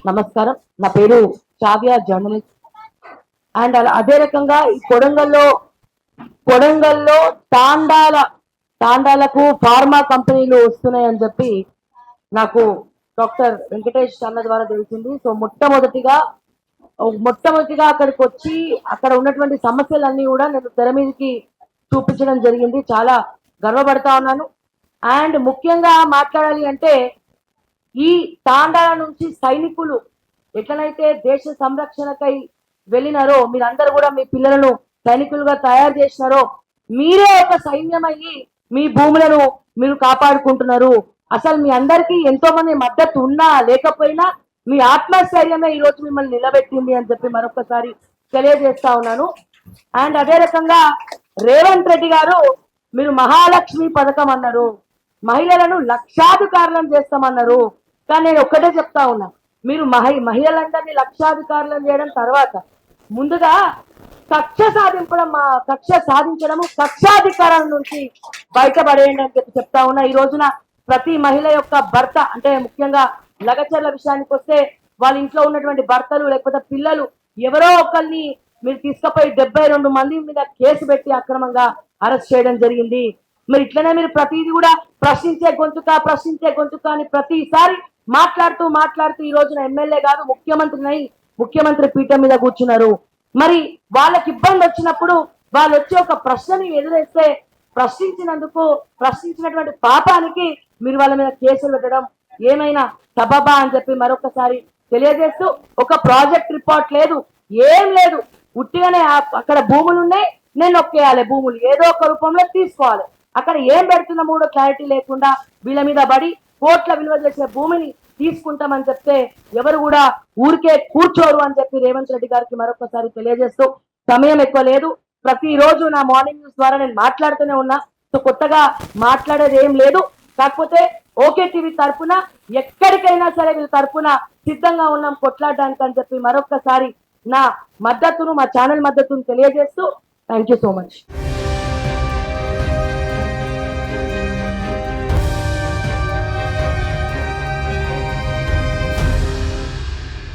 నమస్కారం. నా పేరు చావ్య, జర్నలిస్ట్. అండ్ అదే రకంగా ఈ కొడంగల్లో తాండాలకు ఫార్మా కంపెనీలు వస్తున్నాయని చెప్పి నాకు డాక్టర్ వెంకటేష్ అన్న ద్వారా తెలిసింది. సో మొట్టమొదటిగా అక్కడికి వచ్చి అక్కడ ఉన్నటువంటి సమస్యలన్నీ కూడా నేను తెర మీదకి చూపించడం జరిగింది. చాలా గర్వపడతా ఉన్నాను. అండ్ ముఖ్యంగా మాట్లాడాలి అంటే ఈ తాండాల నుంచి సైనికులు ఎట్లనైతే దేశ సంరక్షణకై వెళ్ళినారో, మీరందరూ కూడా మీ పిల్లలను సైనికులుగా తయారు చేసినారో, మీరే ఒక సైన్యం అయ్యి మీ భూములను మీరు కాపాడుకుంటున్నారు. అసలు మీ అందరికీ ఎంతో మంది మద్దతు ఉన్నా లేకపోయినా మీ ఆత్మస్థైర్యమే ఈ రోజు మిమ్మల్ని నిలబెట్టింది అని చెప్పి మరొకసారి తెలియజేస్తా ఉన్నాను. అండ్ అదే రకంగా రేవంత్ రెడ్డి గారు మీరు మహాలక్ష్మి పథకం అన్నారు, మహిళలను లక్షాధికారులను చేస్తామన్నారు. కానీ నేను ఒక్కటే చెప్తా ఉన్నా, మీరు మహిళలందరినీ లక్షాధికారులను చేయడం తర్వాత ముందుగా కక్ష సాధించడము కక్షాధికారాల నుంచి బయటపడేయండి అని చెప్తా ఉన్నా. ఈ రోజున ప్రతి మహిళ యొక్క భర్త, అంటే ముఖ్యంగా లగచర్ల విషయానికి వస్తే వాళ్ళ ఇంట్లో ఉన్నటువంటి భర్తలు లేకపోతే పిల్లలు ఎవరో ఒకరిని మీరు తీసుకుపోయి 72 మంది మీద కేసు పెట్టి అక్రమంగా అరెస్ట్ చేయడం జరిగింది. మరి ఇట్లనే మీరు ప్రతిదీ కూడా ప్రశ్నించే గొంతుక అని ప్రతిసారి మాట్లాడుతూ ఈ రోజున ఎమ్మెల్యే కాదు ముఖ్యమంత్రి పీఠం మీద కూర్చున్నారు. మరి వాళ్ళకి ఇబ్బంది వచ్చినప్పుడు వాళ్ళు వచ్చి ఒక ప్రశ్నని ఎదురేస్తే ప్రశ్నించినటువంటి పాపానికి మీరు వాళ్ళ మీద కేసులు పెట్టడం ఏమైనా సబబా అని చెప్పి మరొకసారి తెలియజేస్తూ, ఒక ప్రాజెక్ట్ రిపోర్ట్ లేదు, ఏం లేదు, ఉట్టిగానే అక్కడ భూములు ఉన్నాయి, నేను నొక్కేయాలి, భూములు ఏదో ఒక రూపంలో తీసుకోవాలి, అక్కడ ఏం పెడుతున్నా కూడా క్లారిటీ లేకుండా వీళ్ళ మీద పడి కోట్ల విలువ చేసే భూమిని తీసుకుంటామని చెప్తే ఎవరు కూడా ఊరికే కూర్చోరు అని చెప్పి రేవంత్ రెడ్డి గారికి మరొకసారి తెలియజేస్తూ, సమయం ఎక్కువ లేదు, ప్రతిరోజు నా మార్నింగ్ న్యూస్ ద్వారా నేను మాట్లాడుతూనే ఉన్నా. సో కొత్తగా మాట్లాడేది ఏం లేదు. కాకపోతే ఓకే టీవీ తరపున ఎక్కడికైనా సరే వీళ్ళ తరపున సిద్ధంగా ఉన్నాం కొట్లాడడానికి అని చెప్పి మరొకసారి నా ఛానల్ మద్దతును తెలియజేస్తూ థ్యాంక్ యూ సో మచ్.